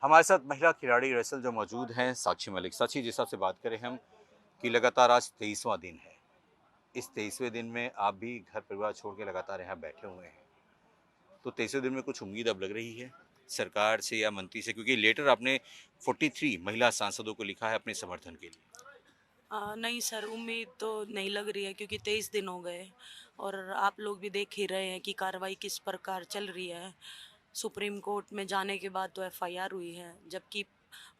हमारे साथ महिला खिलाड़ी रेसल जो मौजूद हैं साक्षी मलिक। साक्षी, जिस हिसाब से बात करें हम कि लगातार आज 23वां दिन है। इस 23वें दिन में आप भी घर परिवार छोड़ के लगातार यहाँ बैठे हुए हैं। तो 23वें दिन में कुछ उम्मीद अब लग रही है सरकार से या मंत्री से, क्योंकि लेटर आपने 43 महिला सांसदों को लिखा है अपने समर्थन के लिए। नहीं सर, उम्मीद तो नहीं लग रही है क्योंकि 23 दिन हो गए और आप लोग भी देख ही रहे हैं कि कार्रवाई किस प्रकार चल रही है। सुप्रीम कोर्ट में जाने के बाद तो एफआईआर हुई है, जबकि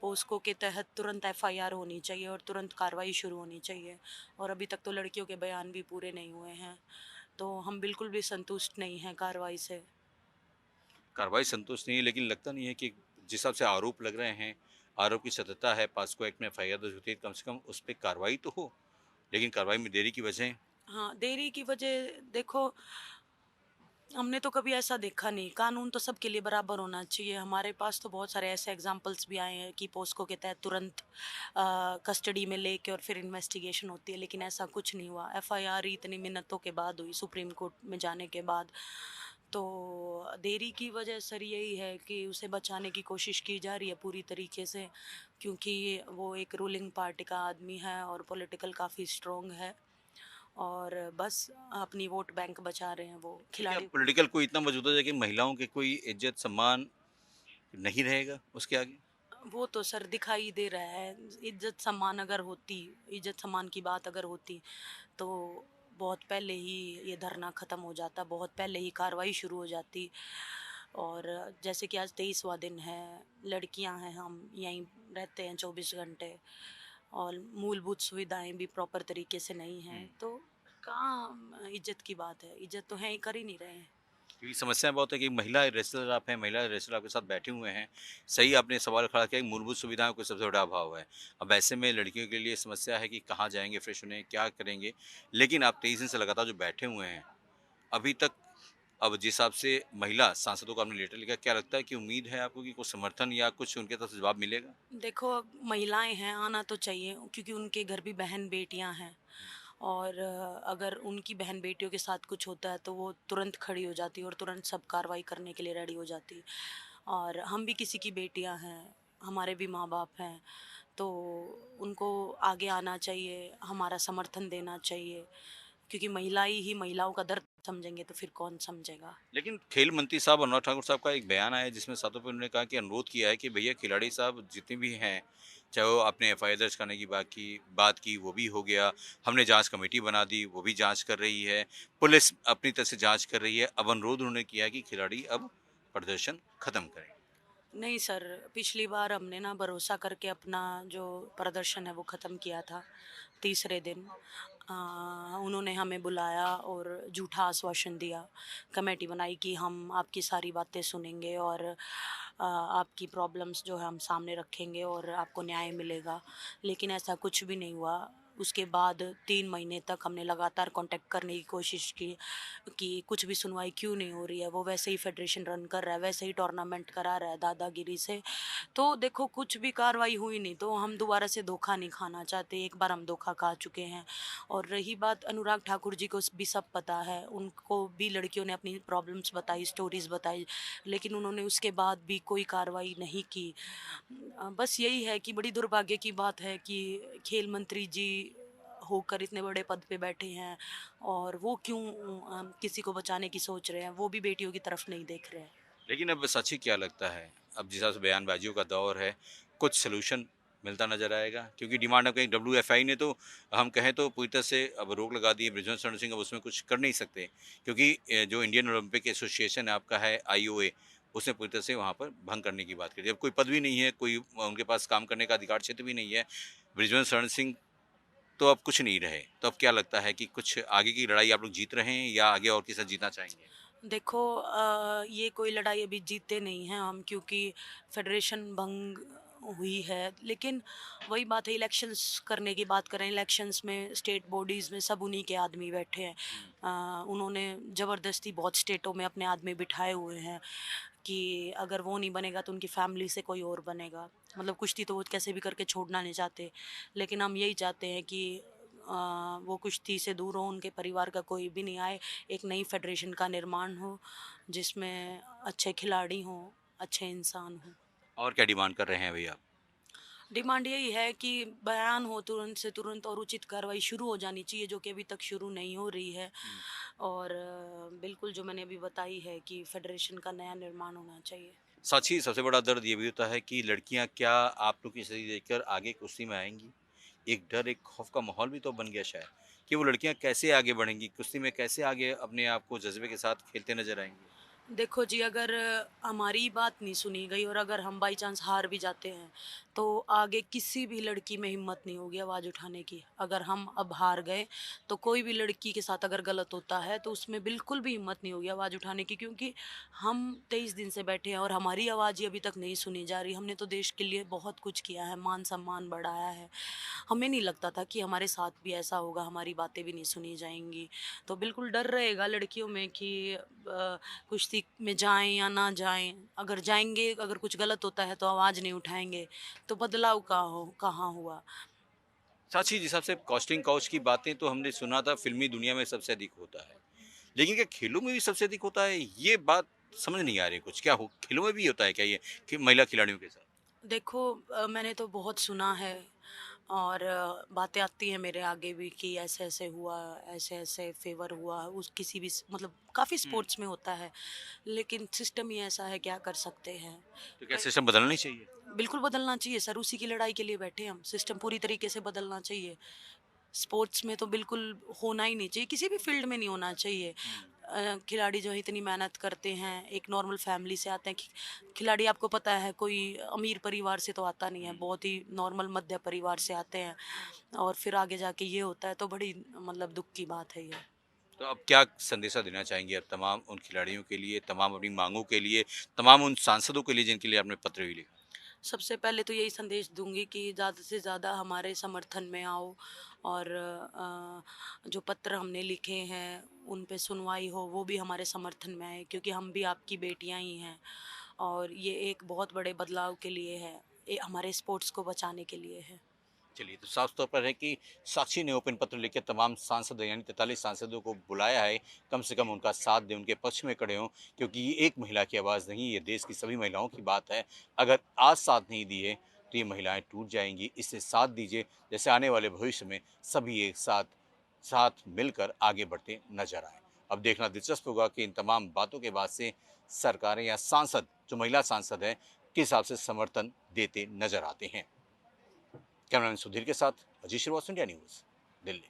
पोस्को के तहत तुरंत एफआईआर होनी चाहिए और तुरंत कार्रवाई शुरू होनी चाहिए। और अभी तक तो लड़कियों के बयान भी पूरे नहीं हुए हैं, तो हम बिल्कुल भी संतुष्ट नहीं हैं कार्रवाई से। कार्रवाई संतुष्ट नहीं है, लेकिन लगता नहीं है कि जिस हिसाब से आरोप लग रहे हैं, आरोप की सत्यता है, पॉस्को एक्ट में एफआईआर दर्ज होती है, कम से कम उस पर कार्रवाई तो हो। लेकिन कार्रवाई में देरी की वजह। हाँ, देरी की वजह देखो, हमने तो कभी ऐसा देखा नहीं। कानून तो सबके लिए बराबर होना चाहिए। हमारे पास तो बहुत सारे ऐसे एग्जाम्पल्स भी आए हैं कि पोस्को के तहत तुरंत कस्टडी में लेके और फिर इन्वेस्टिगेशन होती है, लेकिन ऐसा कुछ नहीं हुआ। एफआईआर इतनी मिन्नतों के बाद हुई सुप्रीम कोर्ट में जाने के बाद। तो देरी की वजह सर यही है कि उसे बचाने की कोशिश की जा रही है पूरी तरीके से, क्योंकि वो एक रूलिंग पार्टी का आदमी है और पॉलिटिकल काफ़ी स्ट्रोंग है, और बस अपनी वोट बैंक बचा रहे हैं वो तो क्या खिलाड़ी। पॉलिटिकल कोई इतना मजबूत हो जाए कि महिलाओं के कोई इज्जत सम्मान नहीं रहेगा उसके आगे? वो तो सर दिखाई दे रहा है। इज्जत सम्मान की बात अगर होती तो बहुत पहले ही ये धरना ख़त्म हो जाता, बहुत पहले ही कार्रवाई शुरू हो जाती। और जैसे कि आज 23वां दिन है, लड़कियां हैं, हम यहीं रहते हैं 24 घंटे, और मूलभूत सुविधाएं भी प्रॉपर तरीके से नहीं हैं, तो कहाँ इज्जत की बात है? इज्जत तो है ही, कर ही नहीं रहे हैं। क्योंकि समस्या बहुत है कि महिला रेसलर आप हैं, महिला रेसलर आपके साथ बैठे हुए हैं। सही आपने सवाल खड़ा किया कि मूलभूत सुविधाओं का सबसे बड़ा अभाव है। अब ऐसे में लड़कियों के लिए समस्या है कि कहाँ जाएँगे फ्रेश होने, क्या करेंगे? लेकिन आप 23 दिन से लगातार जो बैठे हुए हैं, अभी तक अब जिस हिसाब से महिला सांसदों को आपने लेटर लिखा, क्या लगता है कि उम्मीद है आपको कि कुछ समर्थन या कुछ उनके तरफ से जवाब मिलेगा? देखो, अब महिलाएं हैं, आना तो चाहिए क्योंकि उनके घर भी बहन बेटियां हैं। और अगर उनकी बहन बेटियों के साथ कुछ होता है तो वो तुरंत खड़ी हो जाती है और तुरंत सब कार्रवाई करने के लिए रेडी हो जाती है। और हम भी किसी की बेटियां हैं, हमारे भी माँ बाप हैं, तो उनको आगे आना चाहिए, हमारा समर्थन देना चाहिए, क्योंकि महिला ही महिलाओं का दर्द समझेंगे तो फिर कौन समझेगा। लेकिन खेल मंत्री साहब अनुराग ठाकुर साहब का एक बयान आया जिसमें सातों पे उन्होंने कहा कि अनुरोध किया है कि भैया खिलाड़ी साहब जितने भी हैं, चाहे वो आपने एफआईआर दर्ज करने की बात की वो भी हो गया, हमने जांच कमेटी बना दी वो भी जांच कर रही है, पुलिस अपनी तरफ से जांच कर रही है। अब अनुरोध उन्होंने किया है कि खिलाड़ी अब प्रदर्शन खत्म करें। नहीं सर, पिछली बार हमने ना भरोसा करके अपना जो प्रदर्शन है वो ख़त्म किया था। तीसरे दिन उन्होंने हमें बुलाया और झूठा आश्वासन दिया। कमेटी बनाई कि हम आपकी सारी बातें सुनेंगे और आपकी प्रॉब्लम्स जो है हम सामने रखेंगे और आपको न्याय मिलेगा। लेकिन ऐसा कुछ भी नहीं हुआ। उसके बाद 3 महीने तक हमने लगातार कांटेक्ट करने की कोशिश की कि कुछ भी सुनवाई क्यों नहीं हो रही है। वो वैसे ही फेडरेशन रन कर रहा है, वैसे ही टूर्नामेंट करा रहा है दादागिरी से। तो देखो, कुछ भी कार्रवाई हुई नहीं, तो हम दोबारा से धोखा नहीं खाना चाहते। एक बार हम धोखा खा चुके हैं। और रही बात, अनुराग ठाकुर जी को भी सब पता है, उनको भी लड़कियों ने अपनी प्रॉब्लम्स बताई, स्टोरीज बताई, लेकिन उन्होंने उसके बाद भी कोई कार्रवाई नहीं की। बस यही है कि बड़ी दुर्भाग्य की बात है कि खेल मंत्री जी होकर इतने बड़े पद पे बैठे हैं और वो क्यों किसी को बचाने की सोच रहे हैं, वो भी बेटियों की तरफ नहीं देख रहे हैं। लेकिन अब सच ही क्या लगता है, अब जिस हिसाब से बयानबाजियों का दौर है, कुछ सलूशन मिलता नजर आएगा? क्योंकि डिमांड अब कहीं डब्ल्यूएफआई ने तो हम कहें तो पूरी तरह से अब रोक लगा दी है, बृजमोहन शरण सिंह अब उसमें कुछ कर नहीं सकते, क्योंकि जो इंडियन ओलंपिक एसोसिएशन है आपका है आईओए, उसने पूरी तरह से वहाँ पर भंग करने की बात करी। अब कोई पद भी नहीं है, कोई उनके पास काम करने का अधिकार क्षेत्र भी नहीं है। बृजमोहन शरण सिंह तो अब कुछ नहीं रहे, तो अब क्या लगता है कि कुछ आगे की लड़ाई आप लोग जीत रहे हैं या आगे और के साथ जीतना चाहेंगे? देखो, ये कोई लड़ाई अभी जीते नहीं हैं हम, क्योंकि फेडरेशन भंग हुई है। लेकिन वही बात है, इलेक्शंस करने की बात करें, इलेक्शंस में स्टेट बॉडीज़ में सब उन्हीं के आदमी बैठे हैं। उन्होंने ज़बरदस्ती बहुत स्टेटों में अपने आदमी बिठाए हुए हैं कि अगर वो नहीं बनेगा तो उनकी फैमिली से कोई और बनेगा। मतलब कुश्ती तो वो कैसे भी करके छोड़ना नहीं चाहते, लेकिन हम यही चाहते हैं कि वो कुश्ती से दूर हो, उनके परिवार का कोई भी नहीं आए। एक नई फेडरेशन का निर्माण हो जिसमें अच्छे खिलाड़ी हों, अच्छे इंसान हों। और क्या डिमांड कर रहे हैं भैया आप? डिमांड यही है कि बयान हो तुरंत से तुरंत और उचित कार्रवाई शुरू हो जानी चाहिए, जो कि अभी तक शुरू नहीं हो रही है। और बिल्कुल जो मैंने अभी बताई है कि फेडरेशन का नया निर्माण होना चाहिए। साथ ही सबसे बड़ा दर्द ये भी होता है कि लड़कियां क्या आप लोग की स्थिति देखकर आगे कुश्ती में आएंगी? एक डर, एक खौफ का माहौल भी तो बन गया शायद, कि वो लड़कियां कैसे आगे बढ़ेंगी, कुश्ती में कैसे आगे अपने आप को जज्बे के साथ खेलते नजर आएंगी? देखो जी, अगर हमारी बात नहीं सुनी गई और अगर हम बाई चांस हार भी जाते हैं, तो आगे किसी भी लड़की में हिम्मत नहीं होगी आवाज़ उठाने की। अगर हम अब हार गए, तो कोई भी लड़की के साथ अगर गलत होता है, तो उसमें बिल्कुल भी हिम्मत नहीं होगी आवाज़ उठाने की, क्योंकि हम 23 दिन से बैठे हैं और हमारी आवाज़ ही अभी तक नहीं सुनी जा रही। हमने तो देश के लिए बहुत कुछ किया है, मान-सम्मान बढ़ाया है। हमें नहीं लगता था कि हमारे साथ भी ऐसा होगा, हमारी बातें भी नहीं सुनी जाएँगी। तो बिल्कुल डर रहेगा लड़कियों में कि कुश्ती में जाएँ या ना जाएँ। अगर जाएँगे, अगर कुछ गलत होता है तो आवाज़ नहीं उठाएँगे, तो बदलाव कहाँ हुआ? साथ ही जिस हिसाब से कॉस्टिंग काउच की बातें तो हमने सुना था फिल्मी दुनिया में सबसे अधिक होता है, लेकिन क्या खेलों में भी सबसे अधिक होता है? ये बात समझ नहीं आ रही कुछ, क्या हो खेलों में भी होता है क्या ये कि महिला खिलाड़ियों के साथ? देखो, मैंने तो बहुत सुना है और बातें आती हैं मेरे आगे भी कि ऐसे-ऐसे हुआ, ऐसे-ऐसे फ़ेवर हुआ, उस किसी भी मतलब काफ़ी हम्म। स्पोर्ट्स में होता है, लेकिन सिस्टम ही ऐसा है, क्या कर सकते हैं? तो क्या कई सिस्टम बदलना नहीं चाहिए? बिल्कुल बदलना चाहिए सर, उसी की लड़ाई के लिए बैठे हैं हम। सिस्टम पूरी तरीके से बदलना चाहिए। स्पोर्ट्स में तो बिल्कुल होना ही नहीं चाहिए, किसी भी फ़ील्ड में नहीं होना चाहिए। खिलाड़ी जो है इतनी मेहनत करते हैं, एक नॉर्मल फैमिली से आते हैं। खिलाड़ी आपको पता है कोई अमीर परिवार से तो आता नहीं है, हम्म। बहुत ही नॉर्मल मध्य परिवार से आते हैं और फिर आगे जाके ये होता है, तो बड़ी मतलब दुःख की बात है ये। तो अब क्या संदेशा देना चाहेंगे अब तमाम उन खिलाड़ियों के लिए, तमाम अपनी मांगों के लिए, तमाम उन सांसदों के लिए जिनके लिए आपने पत्र भी लिखा? सबसे पहले तो यही संदेश दूँगी कि ज़्यादा से ज़्यादा हमारे समर्थन में आओ और जो पत्र हमने लिखे हैं, उन पे सुनवाई हो, वो भी हमारे समर्थन में आए, क्योंकि हम भी आपकी बेटियाँ ही हैं और ये एक बहुत बड़े बदलाव के लिए है, ये हमारे स्पोर्ट्स को बचाने के लिए है। चलिए, तो साफ तौर पर है कि साक्षी ने ओपन पत्र लिख के तमाम सांसद यानी 43 सांसदों को बुलाया है, कम से कम उनका साथ दें, उनके पक्ष में खड़े हों, क्योंकि ये एक महिला की आवाज़ नहीं, ये देश की सभी महिलाओं की बात है। अगर आज साथ नहीं दिए, तो ये महिलाएं टूट जाएंगी। इससे साथ दीजिए, जैसे आने वाले भविष्य में सभी एक साथ साथ मिलकर आगे बढ़ते नजर आए। अब देखना दिलचस्प होगा कि इन तमाम बातों के बाद से सरकारें या सांसद, जो महिला सांसद हैं, किस हिसाब से समर्थन देते नजर आते हैं। कैमरामैन सुधीर के साथ अजीत श्रीवास्तव, इंडिया न्यूज़, दिल्ली।